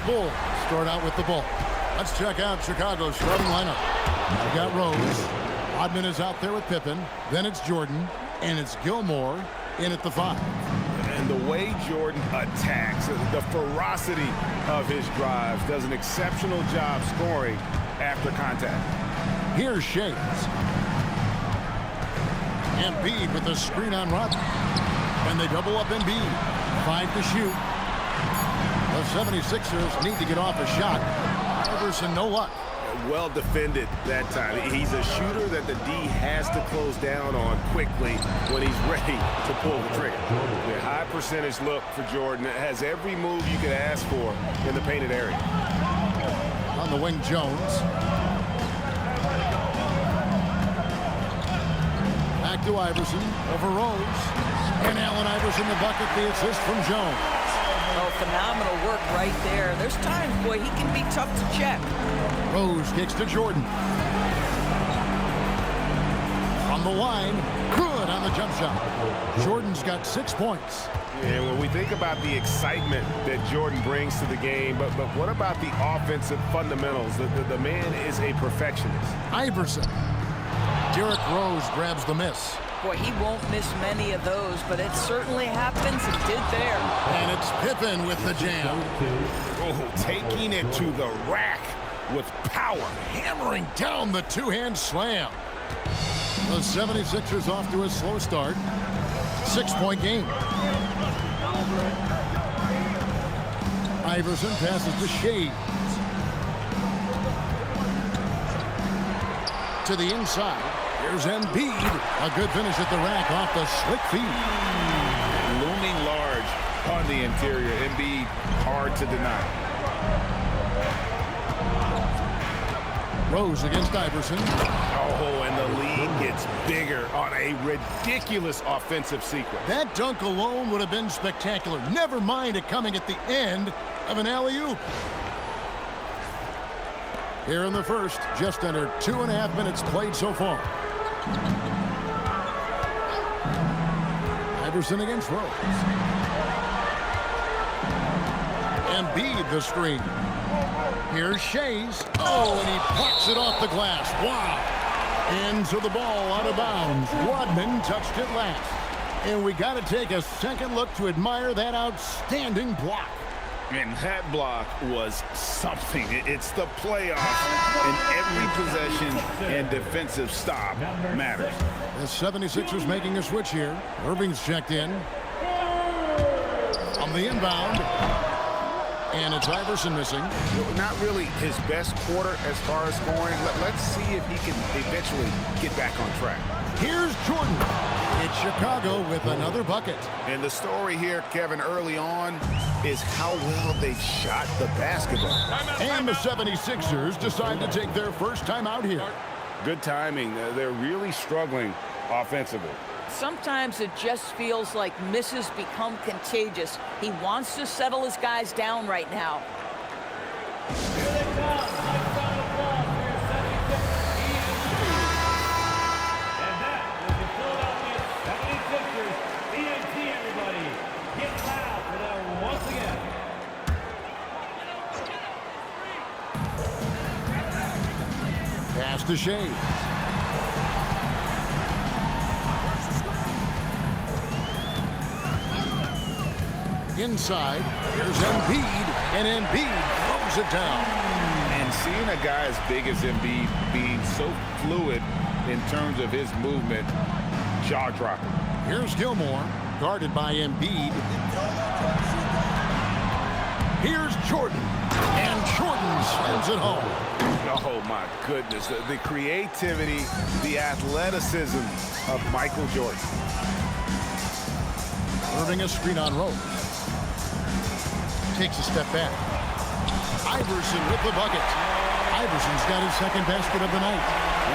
Bulls start out with the ball. Let's check out Chicago's starting lineup. I've got Rose. Rodman is out there with Pippen. Then it's Jordan. And it's Gilmore in at the 5. And the way Jordan attacks, the ferocity of his drives, does an exceptional job scoring after contact. Here's Shays. Embiid with the screen on Rodman. And they double up Embiid. 5 to shoot. The 76ers need to get off a shot. Iverson, no luck. Well defended that time. He's a shooter that the D has to close down on quickly when he's ready to pull the trigger. The high percentage look for Jordan. It has every move you could ask for in the painted area. On the wing, Jones. Back to Iverson over Rose. And Allen Iverson the bucket, the assist from Jones. Oh, phenomenal work right there. There's times, boy, he can be tough to check. Rose kicks to Jordan. From the line, good on the jump shot. Jordan's got 6 points. And when we think about the excitement that Jordan brings to the game, but what about the offensive fundamentals? The man is a perfectionist. Iverson. Derrick Rose grabs the miss. Boy, he won't miss many of those, but it certainly happens. He did there. And it's Pippen with the jam. Oh, taking it to the rack with power. Hammering down the two-hand slam. The 76ers off to a slow start. 6-point game. Iverson passes to Shades. To the inside. Here's Embiid. A good finish at the rack off the slick feed. Looming large on the interior. Embiid, hard to deny. Rose against Iverson. Oh, and the lead gets bigger on a ridiculous offensive sequence. That dunk alone would have been spectacular. Never mind it coming at the end of an alley-oop. Here in the first, just under 2.5 minutes played so far. Iverson against Rose. Embiid the screen. Here's Shays. Oh, and he plucks it off the glass. Wow. Into the ball, out of bounds. Rodman touched it last. And we got to take a second look to admire that outstanding block. And that block was something. It's the playoff, and every possession and defensive stop matters. The 76ers making a switch here. Irving's checked in. On the inbound. And it's Iverson missing. Not really his best quarter as far as scoring. Let's see if he can eventually get back on track. Here's Jordan. It's Chicago with another bucket. And the story here, Kevin, early on is how well they shot the basketball. And the 76ers decide to take their first time out here. Good timing. They're really struggling offensively. Sometimes it just feels like misses become contagious. He wants to settle his guys down right now. Here they come. And that was the Philadelphia 76ers. ENT, everybody. Get loud for them once again. Pass to Shades. Inside, here's Embiid, and Embiid throws it down. And seeing a guy as big as Embiid being so fluid in terms of his movement, jaw-dropping. Here's Gilmore, guarded by Embiid. Here's Jordan, and Jordan sends it home. Oh, my goodness. The creativity, the athleticism of Michael Jordan. Irving a screen on Rose. Takes a step back. Iverson with the bucket. Iverson's got his second basket of the night.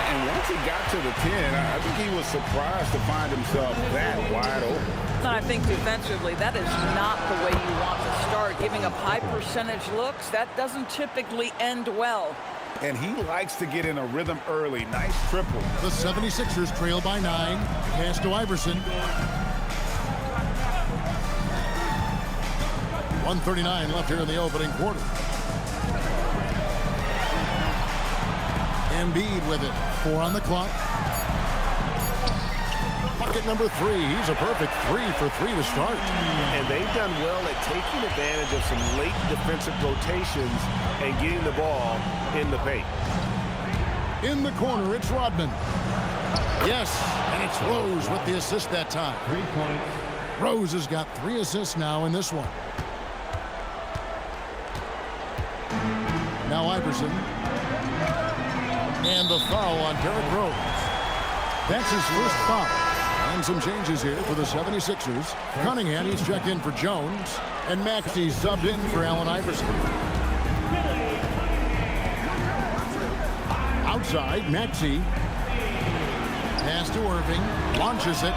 And once he got to the 10, I think he was surprised to find himself that wide open. And I think defensively, that is not the way you want to start. Giving up high percentage looks, that doesn't typically end well. And he likes to get in a rhythm early. Nice triple. The 76ers trail by 9. Pass to Iverson. 1:39 left here in the opening quarter. Embiid with it. 4 on the clock. Bucket number 3. He's a perfect 3 for 3 to start. And they've done well at taking advantage of some late defensive rotations and getting the ball in the paint. In the corner, it's Rodman. Yes, and it's Rose with the assist that time. 3 points. Rose has got 3 assists now in this one. Now Iverson. And the foul on Derrick Rose. That's his first foul. And some changes here for the 76ers. Cunningham, he's checked in for Jones. And Maxey subbed in for Allen Iverson. Outside, Maxey. Pass to Irving. Launches it.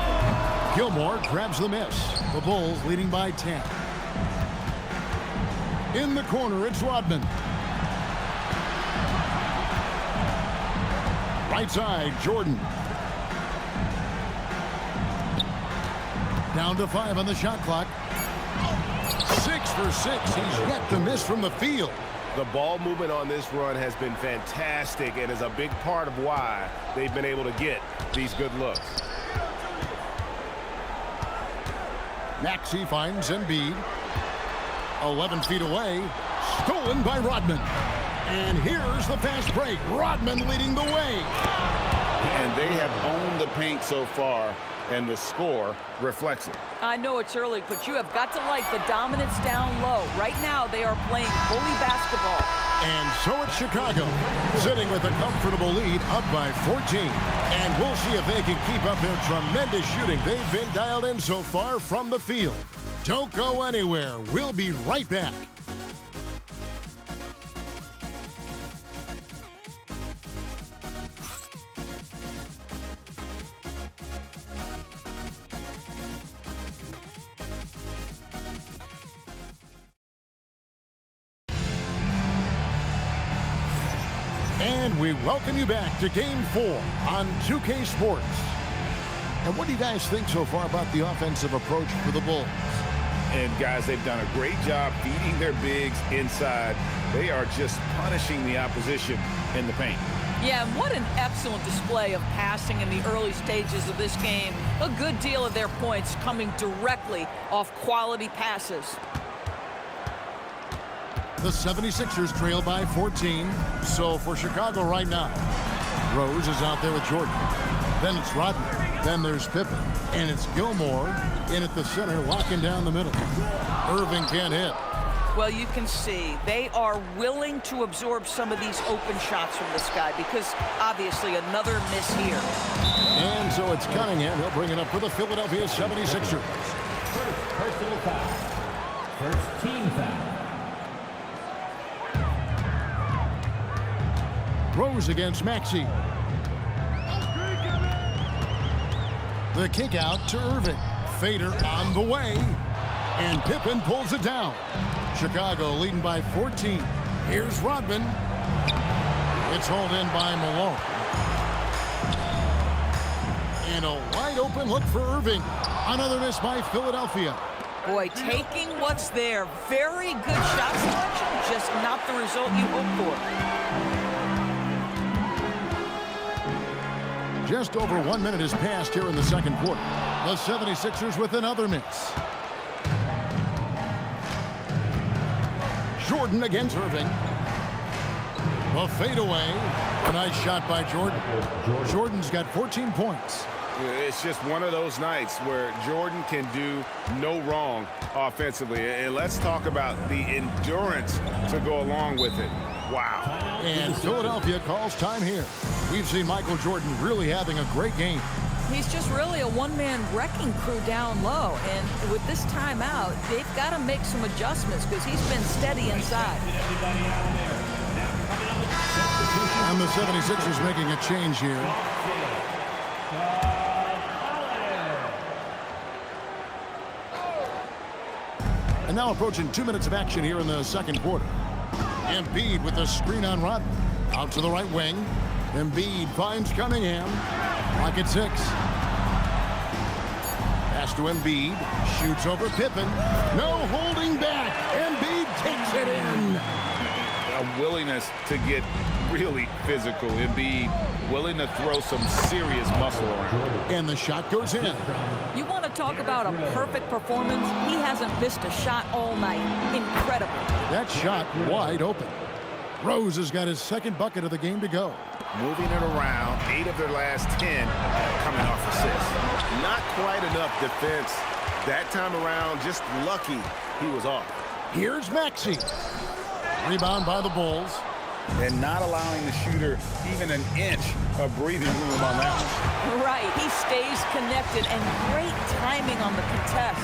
Gilmore grabs the miss. The Bulls leading by 10. In the corner, it's Rodman. Right side, Jordan. Down to 5 on the shot clock. 6 for 6. He's yet to miss from the field. The ball movement on this run has been fantastic and is a big part of why they've been able to get these good looks. Maxey finds Embiid. 11 feet away. Stolen by Rodman. And here's the fast break. Rodman leading the way. And they have owned the paint so far, and the score reflects it. I know it's early, but you have got to like the dominance down low. Right now, they are playing bully basketball. And so it's Chicago, sitting with a comfortable lead, up by 14. And we'll see if they can keep up their tremendous shooting they've been dialed in so far from the field. Don't go anywhere. We'll be right back. And we welcome you back to Game 4 on 2K Sports. And what do you guys think so far about the offensive approach for the Bulls? And guys, they've done a great job feeding their bigs inside. They are just punishing the opposition in the paint. Yeah, and what an excellent display of passing in the early stages of this game. A good deal of their points coming directly off quality passes. The 76ers trail by 14. So for Chicago right now, Rose is out there with Jordan. Then it's Rodman. Then there's Pippen. And it's Gilmore in at the center, locking down the middle. Irving can't hit. Well, you can see they are willing to absorb some of these open shots from this guy because obviously another miss here. And so it's Cunningham. He'll bring it up for the Philadelphia 76ers. First personal foul. First team foul. Rose against Maxey. The kick out to Irving. Fader on the way. And Pippen pulls it down. Chicago leading by 14. Here's Rodman. It's hauled in by Malone. And a wide open look for Irving. Another miss by Philadelphia. Boy, taking what's there. Very good shot selection, just not the result you hope for. Just over 1 minute has passed here in the second quarter. The 76ers with another miss. Jordan against Irving. A fadeaway. A nice shot by Jordan. Jordan's got 14 points. It's just one of those nights where Jordan can do no wrong offensively. And let's talk about the endurance to go along with it. Wow. And Philadelphia calls time here. We've seen Michael Jordan really having a great game. He's just really a one-man wrecking crew down low. And with this timeout, they've got to make some adjustments because he's been steady inside. And the 76ers making a change here. And now approaching 2 minutes of action here in the second quarter. Embiid with the screen on Rodman. Out to the right wing. Embiid finds Cunningham. Clock at 6. Pass to Embiid. Shoots over Pippen. No holding back. Embiid takes it in. A willingness to get really physical. Embiid willing to throw some serious muscle around. And the shot goes in. You want to talk about a perfect performance? He hasn't missed a shot all night. Incredible. That shot wide open. Rose has got his second bucket of the game to go. Moving it around, 8 of their last 10 coming off assists. Not quite enough defense. That time around, just lucky he was off. Here's Maxey. Rebound by the Bulls. And not allowing the shooter even an inch of breathing room on that one. Right. He stays connected and great timing on the contest.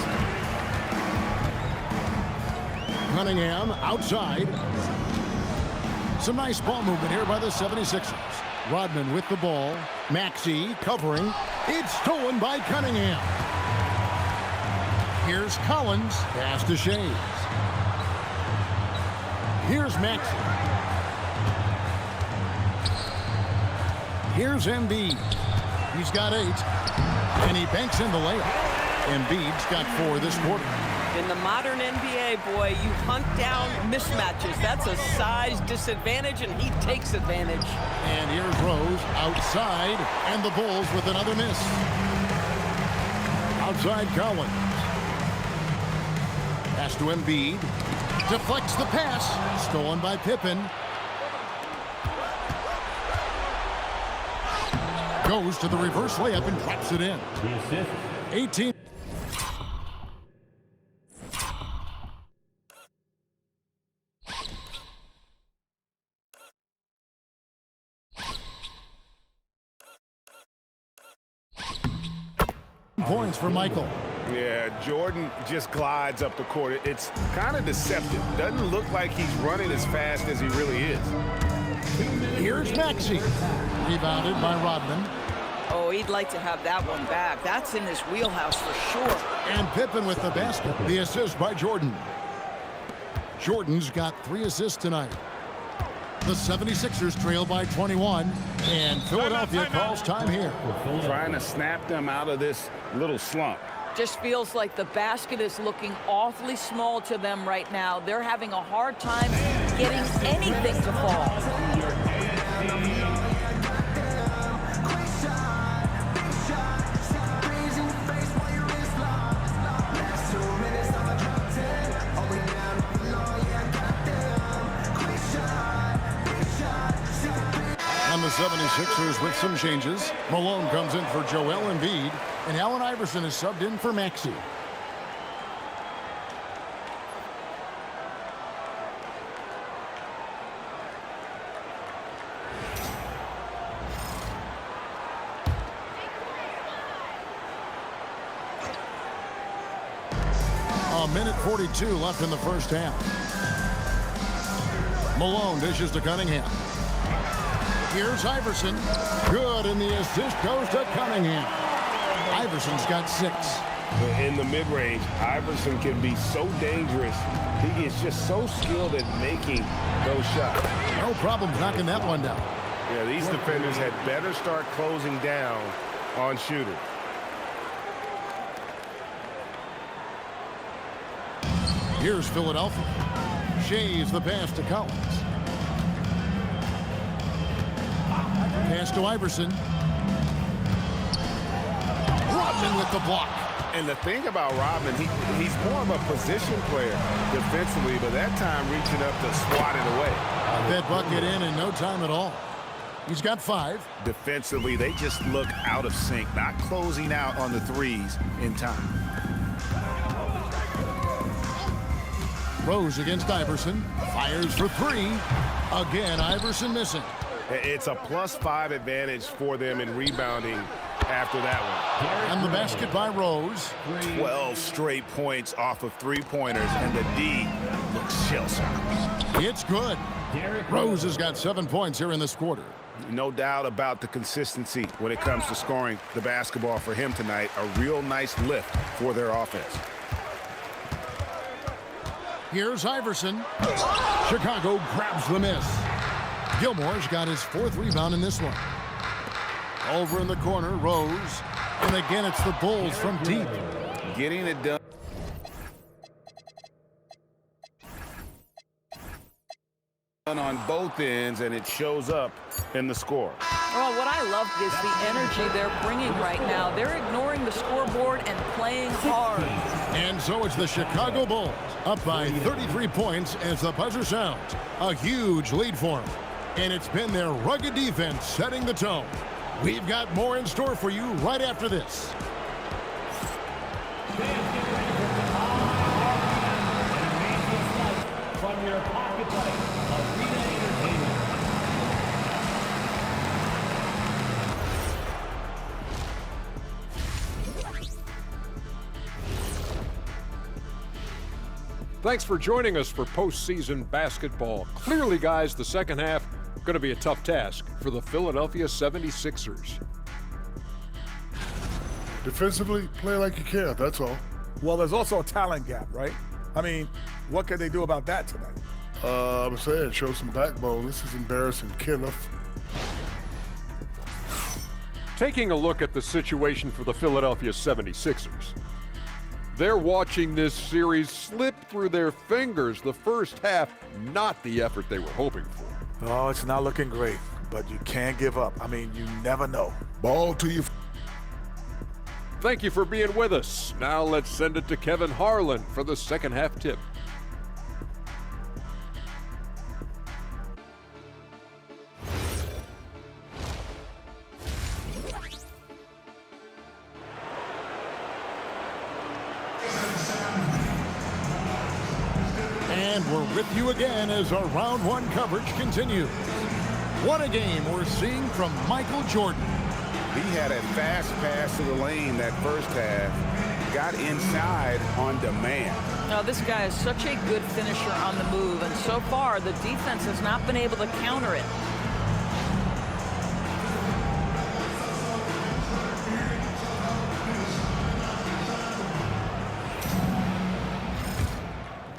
Cunningham outside. Some nice ball movement here by the 76ers. Rodman with the ball. Maxey covering. It's stolen by Cunningham. Here's Collins. Pass to Shays. Here's Maxey. Here's Embiid. He's got 8. And he banks in the layup. Embiid's got 4 this quarter. In the modern NBA, boy, you hunt down mismatches. That's a size disadvantage, and he takes advantage. And here's Rose outside, and the Bulls with another miss. Outside Collins. Pass to Embiid. Deflects the pass. Stolen by Pippen. Goes to the reverse layup and drops it in. 18. Points for Michael. Yeah, Jordan just glides up the court. It's kind of deceptive. Doesn't look like he's running as fast as he really is. Here's Maxey. Rebounded by Rodman. Oh, he'd like to have that one back. That's in his wheelhouse for sure. And Pippen with the basket. The assist by Jordan. Jordan's got 3 assists tonight. The 76ers trail by 21. And Philadelphia calls time here. Trying to snap them out of this little slump. Just feels like the basket is looking awfully small to them right now. They're having a hard time getting anything to fall. And the 76ers with some changes. Malone comes in for Joel Embiid, and Allen Iverson is subbed in for Maxey. A minute 42 left in the first half. Malone dishes to Cunningham. Here's Iverson. Good, and the assist goes to Cunningham. Iverson's got 6. In the mid-range, Iverson can be so dangerous. He is just so skilled at making those shots. No problem knocking that one down. Yeah, these defenders had better start closing down on shooters. Here's Philadelphia. Shays the pass to Collins. Pass to Iverson. Rodman with the block. And the thing about Rodman, he's more of a position player defensively, but that time reaching up to swat it away. That bucket in no time at all. He's got 5. Defensively, they just look out of sync, not closing out on the threes in time. Rose against Iverson. Fires for 3. Again, Iverson missing. It's a +5 advantage for them in rebounding after that one. And the basket by Rose. 12 straight points off of 3-pointers, and the D looks shell-shocked. It's good. Rose has got 7 points here in this quarter. No doubt about the consistency when it comes to scoring the basketball for him tonight. A real nice lift for their offense. Here's Iverson. Chicago grabs the miss. Gilmore's got his 4th rebound in this one. Over in the corner, Rose. And again, it's the Bulls from deep. Getting it done. on both ends, and it shows up in the score. Well, what I love is the energy they're bringing right now. They're ignoring the scoreboard and playing hard. And so it's the Chicago Bulls up by 33 points as the buzzer sounds. A huge lead for them. And it's been their rugged defense setting the tone. We've got more in store for you right after this. From your pocket light, Arena Entertainment. Thanks for joining us for postseason basketball. Clearly, guys, the second half going to be a tough task for the Philadelphia 76ers. Defensively, play like you care, that's all. Well, there's also a talent gap, right? I mean, what can they do about that tonight? I'm saying, show some backbone. This is embarrassing, Kenneth. Taking a look at the situation for the Philadelphia 76ers. They're watching this series slip through their fingers. The first half, not the effort they were hoping for. Oh, it's not looking great, but you can't give up. I mean, you never know. Ball to you. Thank you for being with us. Now let's send it to Kevin Harlan for the second half tip. And we're with you again as our round one coverage continues. What a game we're seeing from Michael Jordan. He had a fast pass to the lane that first half, got inside on demand. Now, this guy is such a good finisher on the move, and so far the defense has not been able to counter it.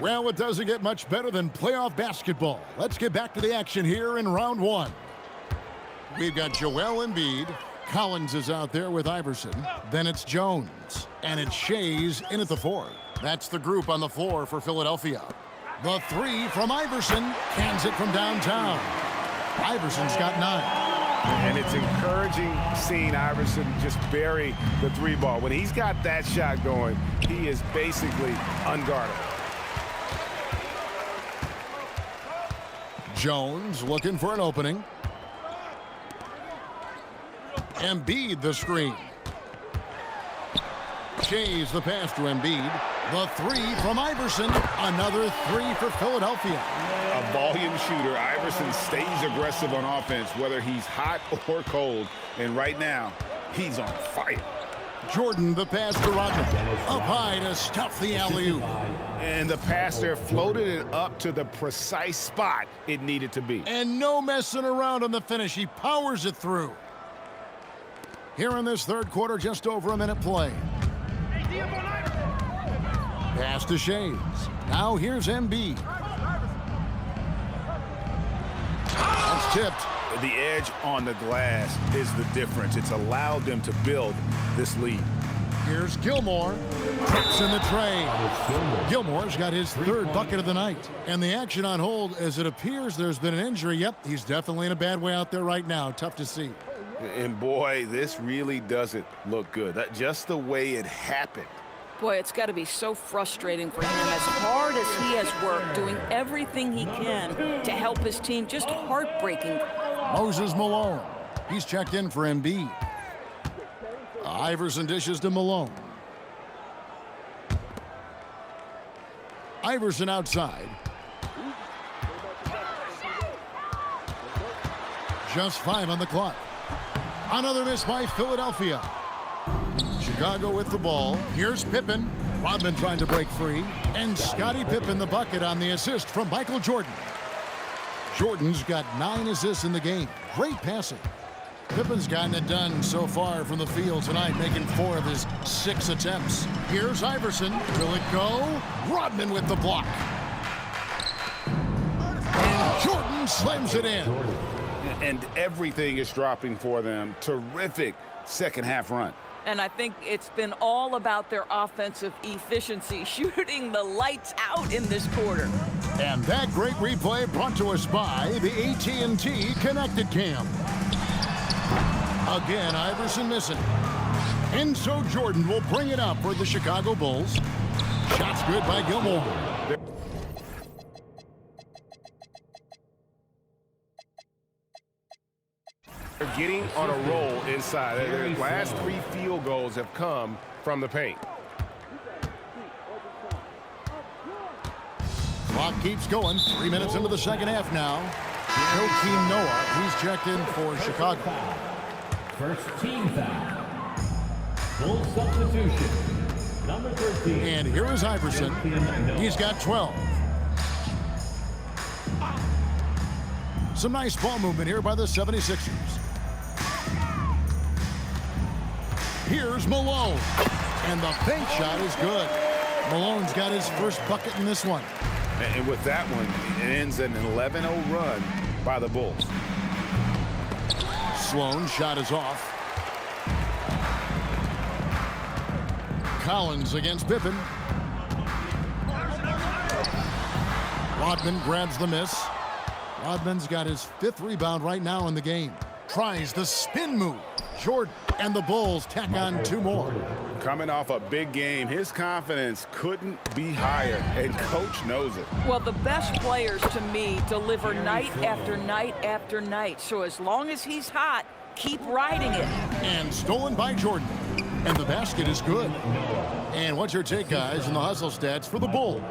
Well, it doesn't get much better than playoff basketball. Let's get back to the action here in round one. We've got Joel Embiid. Collins is out there with Iverson. Then it's Jones. And it's Shays in at the 4. That's the group on the floor for Philadelphia. The 3 from Iverson. Cans it from downtown. Iverson's got 9. And it's encouraging seeing Iverson just bury the 3 ball. When he's got that shot going, he is basically unguardable. Jones looking for an opening. Embiid the screen. Shays the pass to Embiid. The 3 from Iverson. Another 3 for Philadelphia. A volume shooter. Iverson stays aggressive on offense, whether he's hot or cold. And right now, he's on fire. Jordan the pass to Rodman. Up high to stuff the alley-oop. And the pass there floated it up to the precise spot it needed to be. And no messing around on the finish. He powers it through. Here in this third quarter, just over a minute play. Pass to Shays. Now here's Embiid. That's tipped. The edge on the glass is the difference. It's allowed them to build this lead. Here's Gilmore. Trips in the tray. Gilmore's got his 3rd bucket of the night. And the action on hold, as it appears there's been an injury. Yep, he's definitely in a bad way out there right now. Tough to see. And boy, this really doesn't look good. Just the way it happened. Boy, it's got to be so frustrating for him. As hard as he has worked, doing everything he can to help his team, just heartbreaking. Moses Malone. He's checked in for Embiid. Iverson dishes to Malone. Iverson outside. Just 5 on the clock. Another miss by Philadelphia. Chicago with the ball. Here's Pippen. Rodman trying to break free. And Scottie Pippen the bucket on the assist from Michael Jordan. Jordan's got 9 assists in the game. Great passing. Pippen's gotten it done so far from the field tonight, making 4 of his 6 attempts. Here's Iverson. Will it go? Rodman with the block. And Jordan slams it in. And everything is dropping for them. Terrific second half run. And I think it's been all about their offensive efficiency, shooting the lights out in this quarter. And that great replay brought to us by the AT&T Connected Cam. Again, Iverson missing. And so Jordan will bring it up for the Chicago Bulls. Shots good by Gilmore. They're getting on a roll inside. Their last 3 field goals have come from the paint. Clock keeps going. 3 minutes into the second half now. Joakim Noah, he's checked in for Chicago. First team foul. Full substitution. Number 13. And here is Iverson. He's got 12. Some nice ball movement here by the 76ers. Here's Malone. And the bank shot is good. Malone's got his first bucket in this one. And with that one, it ends an 11-0 run by the Bulls. Sloan's shot is off. Collins against Pippen. Rodman grabs the miss. Rodman's got his 5th rebound right now in the game. Tries the spin move. Jordan and the Bulls tack on 2 more. Coming off a big game, his confidence couldn't be higher, and Coach knows it. Well, the best players to me deliver night after night after night. So as long as he's hot, keep riding it. And stolen by Jordan. And the basket is good. And what's your take, guys, in the hustle stats for the Bulls?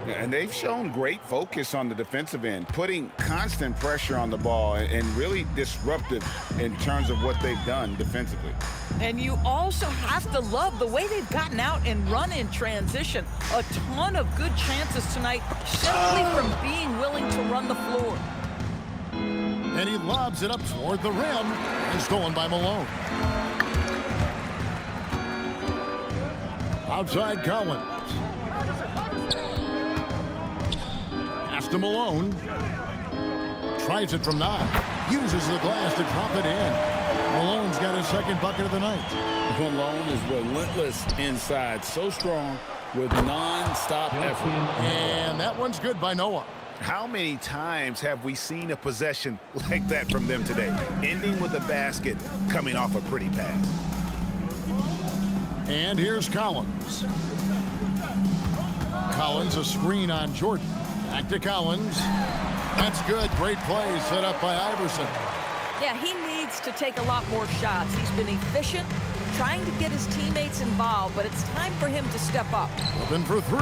And they've shown great focus on the defensive end, putting constant pressure on the ball and really disruptive in terms of what they've done defensively. And you also have to love the way they've gotten out and run in transition. A ton of good chances tonight simply from being willing to run the floor. And he lobs it up toward the rim and stolen by Malone. Outside Collins. Pass to Malone. Tries it from 9. Uses the glass to drop it in. Malone's got his 2nd bucket of the night. Malone is relentless inside, so strong with non-stop effort. And that one's good by Noah. How many times have we seen a possession like that from them today, ending with a basket coming off a pretty pass? And here's Collins. Collins, a screen on Jordan. Back to Collins. That's good. Great play set up by Iverson. Yeah, he needs to take a lot more shots. He's been efficient, trying to get his teammates involved, but it's time for him to step up. Open for 3.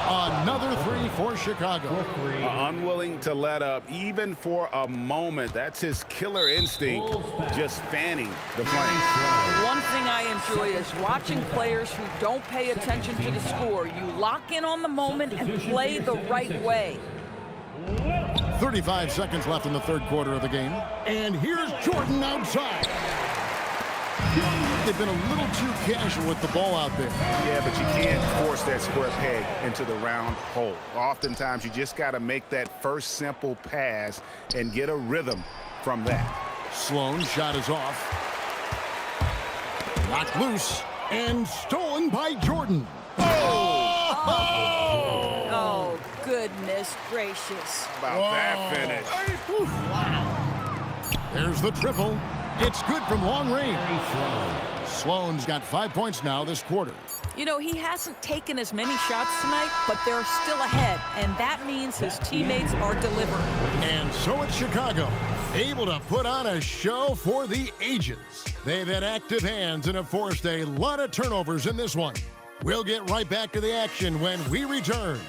Another 3 for Chicago. Unwilling to let up even for a moment. That's his killer instinct, just fanning the flame. One thing I enjoy is watching players who don't pay attention to the score. You lock in on the moment and play the right way. 35 seconds left in the 3rd quarter of the game. And here's Jordan outside. They've been a little too casual with the ball out there. Yeah, but you can't force that square peg into the round hole. Oftentimes, you just got to make that first simple pass and get a rhythm from that. Sloan's shot is off. Knocked loose and stolen by Jordan. Oh, goodness gracious. About that finish. Wow. There's the triple. It's good from long range. Sloan's got 5 points now this quarter. You know, he hasn't taken as many shots tonight, but they're still ahead, and that means his teammates are delivering. And so it's Chicago, able to put on a show for the ages. They've had active hands and have forced a lot of turnovers in this one. We'll get right back to the action when we return.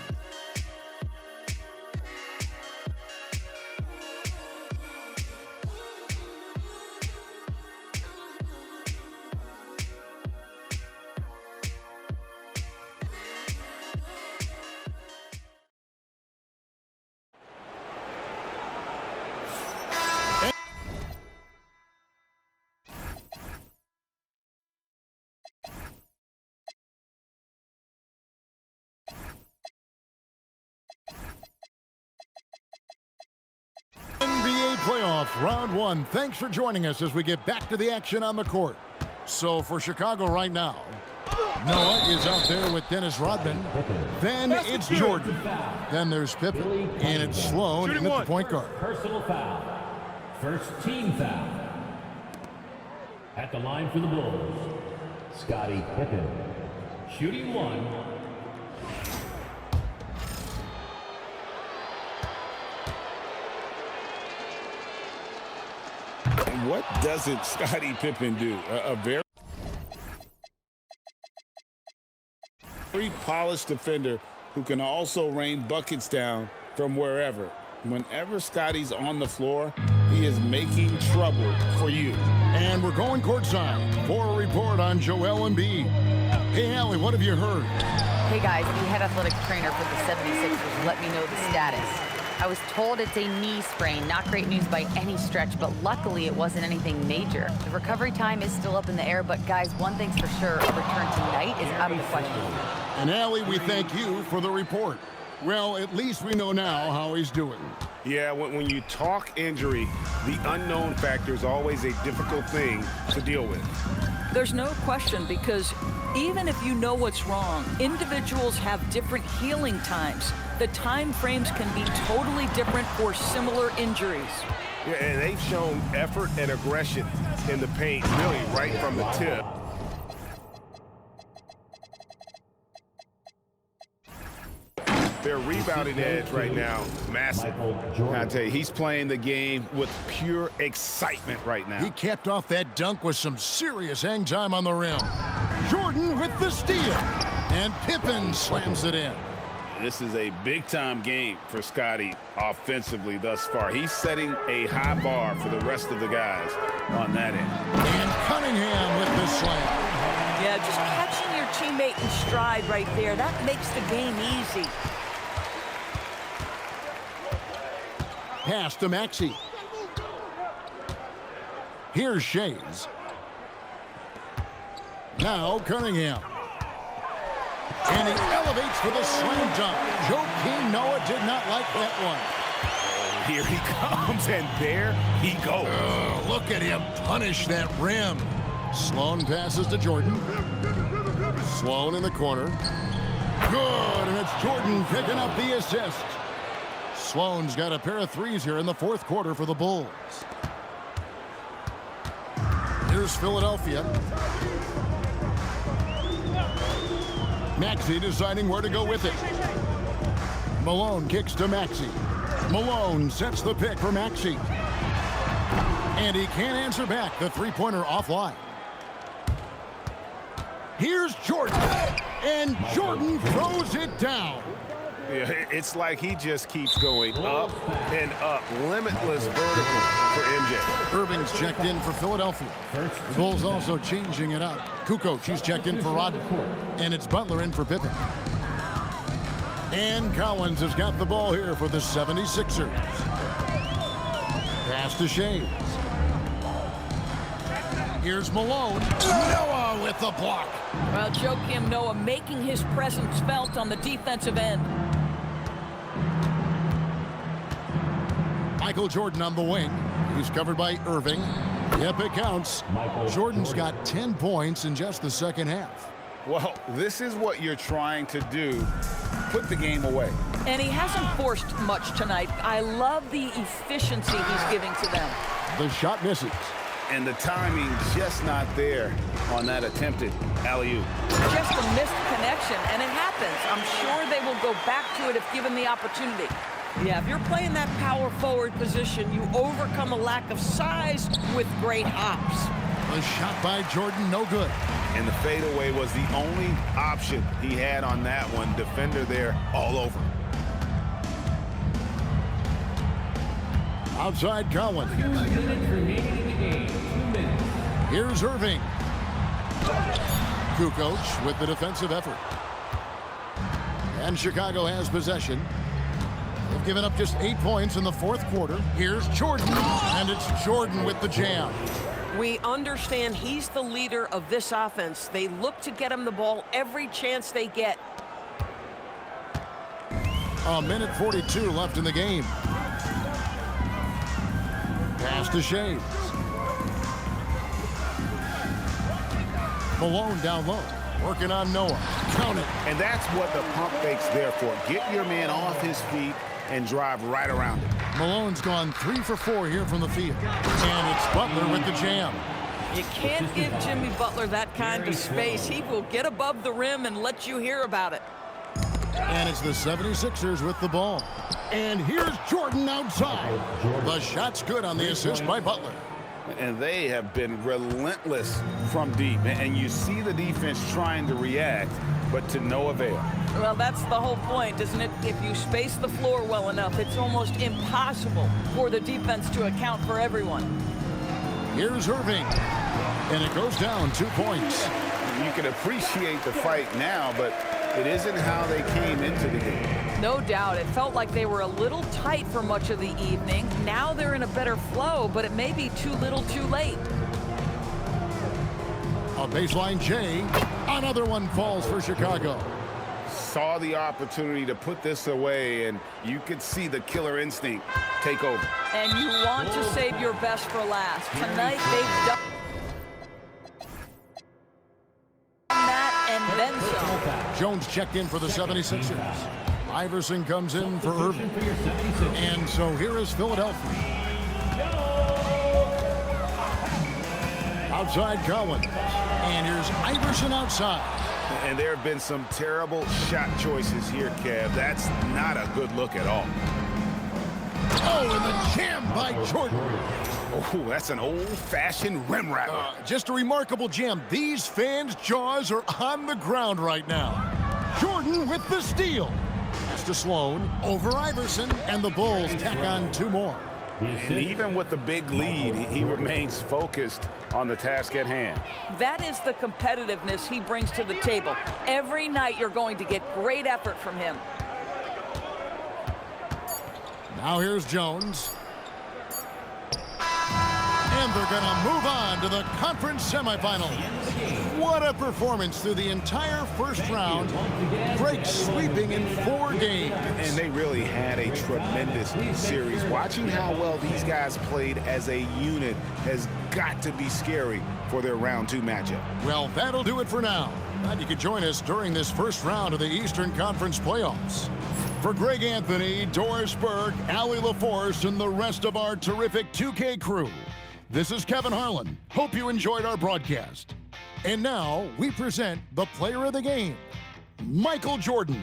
NBA playoff round 1. Thanks for joining us as we get back to the action on the court. So for Chicago right now, Noah is out there with Dennis Rodman. Then it's Jordan. Then there's Pippen. And it's Sloan in at the point guard. Personal foul. First team foul. At the line for the Bulls, Scottie Pippen. Shooting one. And what doesn't Scottie Pippen do? A very polished defender who can also rain buckets down from wherever. Whenever Scottie's on the floor, he is making trouble for you. And we're going courtside for a report on Joel Embiid. Hey, Allie, what have you heard? Hey, guys, the head athletic trainer for the 76ers let me know the status. I was told it's a knee sprain. Not great news by any stretch, but luckily it wasn't anything major. The recovery time is still up in the air, but guys, one thing's for sure, a return tonight is out of the question. And Allie, we thank you for the report. Well, at least we know now how he's doing. Yeah, when you talk injury, the unknown factor is always a difficult thing to deal with. There's no question, because even if you know what's wrong, individuals have different healing times. The time frames can be totally different for similar injuries. Yeah, and they've shown effort and aggression in the paint, really right from the tip. Their rebounding edge right now, massive. I tell you, he's playing the game with pure excitement right now. He capped off that dunk with some serious hang time on the rim. Jordan with the steal. And Pippen slams it in. This is a big-time game for Scottie offensively thus far. He's setting a high bar for the rest of the guys on that end. And Cunningham with the slam. Yeah, just catching your teammate in stride right there, that makes the game easy. Pass to Maxey. Here's Shays. Now Cunningham. And he elevates for the slam dunk. Joakim Noah did not like that one. Here he comes, and there he goes. Oh, look at him punish that rim. Sloan passes to Jordan. Sloan in the corner. Good, and it's Jordan picking up the assist. Sloan's got a pair of threes here in the fourth quarter for the Bulls. Here's Philadelphia. Maxey deciding where to go with it. Malone kicks to Maxey. Malone sets the pick for Maxey. And he can't answer back. The three-pointer offline. Here's Jordan. And Jordan throws it down. Yeah, it's like he just keeps going up and up. Limitless vertical for MJ. Irving's checked in for Philadelphia. The Bulls also changing it up. Kukoc, he's checked in for Rodman. And it's Butler in for Pippen. And Collins has got the ball here for the 76ers. Pass to Shays. Here's Malone. Noah with the block. Well, Joakim Noah making his presence felt on the defensive end. Michael Jordan on the wing. He's covered by Irving. Yep, it counts. Jordan's got 10 points in just the second half. Well, this is what you're trying to do. Put the game away. And he hasn't forced much tonight. I love the efficiency he's giving to them. The shot misses. And the timing just not there on that attempted alley-oop. Just a missed connection, and it happens. I'm sure they will go back to it if given the opportunity. Yeah, if you're playing that power forward position, you overcome a lack of size with great hops. The shot by Jordan, no good. And the fadeaway was the only option he had on that one. Defender there all over. Outside Collins. 2 minutes remaining in the game. 2 minutes. Here's Irving. Kukoc with the defensive effort. And Chicago has possession. They've given up just 8 points in the fourth quarter. Here's Jordan, and it's Jordan with the jam. We understand he's the leader of this offense. They look to get him the ball every chance they get. A minute 42 left in the game. Pass to Shays. Malone down low. Working on Noah. Count it. And that's what the pump fake's there for. Get your man off his feet and drive right around it. Malone's gone 3 for 4 here from the field. And it's Butler with the jam. You can't give Jimmy Butler that kind of space. He will get above the rim and let you hear about it. And it's the 76ers with the ball. And here's Jordan outside. The shot's good on the assist by Butler. And they have been relentless from deep. And you see the defense trying to react, but to no avail. Well, that's the whole point, isn't it? If you space the floor well enough, it's almost impossible for the defense to account for everyone. Here's Irving. And it goes down 2 points. You can appreciate the fight now, but it isn't how they came into the game. No doubt. It felt like they were a little tight for much of the evening. Now they're in a better flow, but it may be too little too late. A baseline J. Another one falls for Chicago. Saw the opportunity to put this away, and you could see the killer instinct take over. And you want to save your best for last. Tonight they've done that and then some. Jones checked in for the 76ers. Iverson comes in for Irving. And so here is Philadelphia. Outside Collins. And here's Iverson outside. And there have been some terrible shot choices here, Kev. That's not a good look at all. Oh, and the jam by Jordan. Oh, that's an old-fashioned rim rapper. Just a remarkable jam. These fans' jaws are on the ground right now. Jordan with the steal. Pass to Sloan, over Iverson, and the Bulls tack on 2 more. And even with the big lead, he remains focused on the task at hand. That is the competitiveness he brings to the table. Every night you're going to get great effort from him. Now here's Jones. And they're going to move on to the conference semifinals. What a performance through the entire first round. Great sweeping in 4 games. And they really had a tremendous series. Watching how well these guys played as a unit has got to be scary for their round 2 matchup. Well, that'll do it for now. Glad you could join us during this first round of the Eastern Conference playoffs. For Greg Anthony, Doris Burke, Allie LaForce, and the rest of our terrific 2K crew, this is Kevin Harlan. Hope you enjoyed our broadcast. And now we present the player of the game, Michael Jordan.